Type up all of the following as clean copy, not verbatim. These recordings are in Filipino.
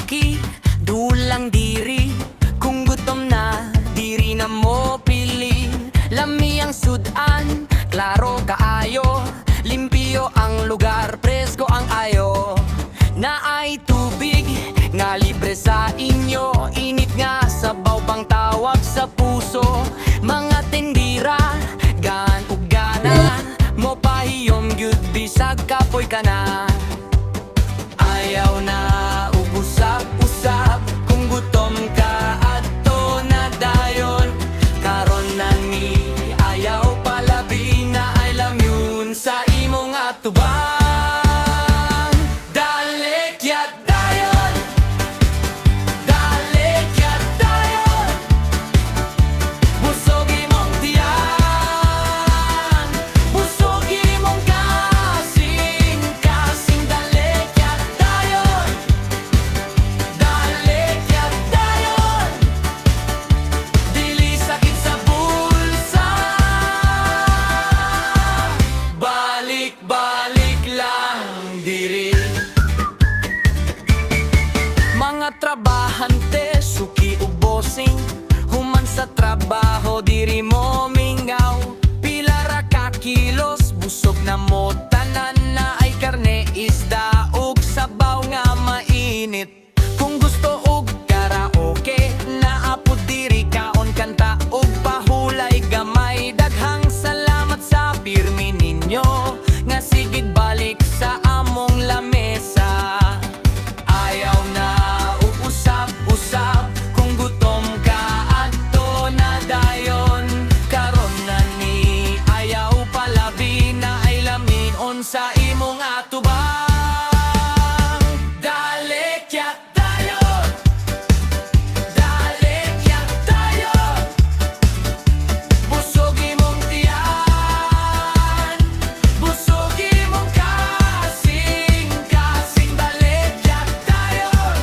suki, dulang diri. Kung gutom na, diri na mo pili. Lami ang sudan, klaro kaayo. Limpyo ang lugar, presko ang ayo. Na ay tubig, nga libre sa inyo. Init nga sabaw pang tawag sa puso. Mga tindira, gaan ug gana. Mo pahiyom gyud bisag kapoy ka na. Ayaw na ug-usap-usap. Kung gutom ka adto na dayon. Karon na ni ayaw palabi na ay lamyun sa imong atubang. Dali kyat dayon, dali kyat dayon. Busog imong tiyan, busog imong kasing, kasing. Dali kyat dayon, dali kyat dayon. Dili sakit sa bulsa. Balik-balik lang diri. Mga trabahante, suki o bossing, human sa trabaho, diri mo mingaw. Pila ra ka kilos, busog na mo tanan. Na ay karne, isda ug sabaw nga mainit. Kung gusto og karaoke, naapod diri kaon kanta ug pahulay gamay. Daghang salamat sa pirmi ninyo, nga sigig balik sa among lamesa. Ayaw na ug-usap-usap. Kung gutom ka adto na dayon. Karon na ni ayaw palabi na ay lamin sa imong atubang. Dali kyat dayon, dali kyat dayon. Busog imong tiyan, busog imong kasing, kasing. Dali kyat dayon,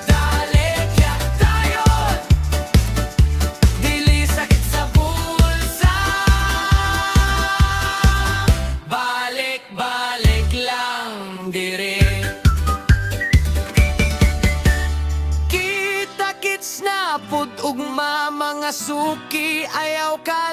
dali kyat dayon. Dili sakit sa bulsa. Balik-balik lang diri. Kita-kits na pud ugma mga suki. Ayaw ka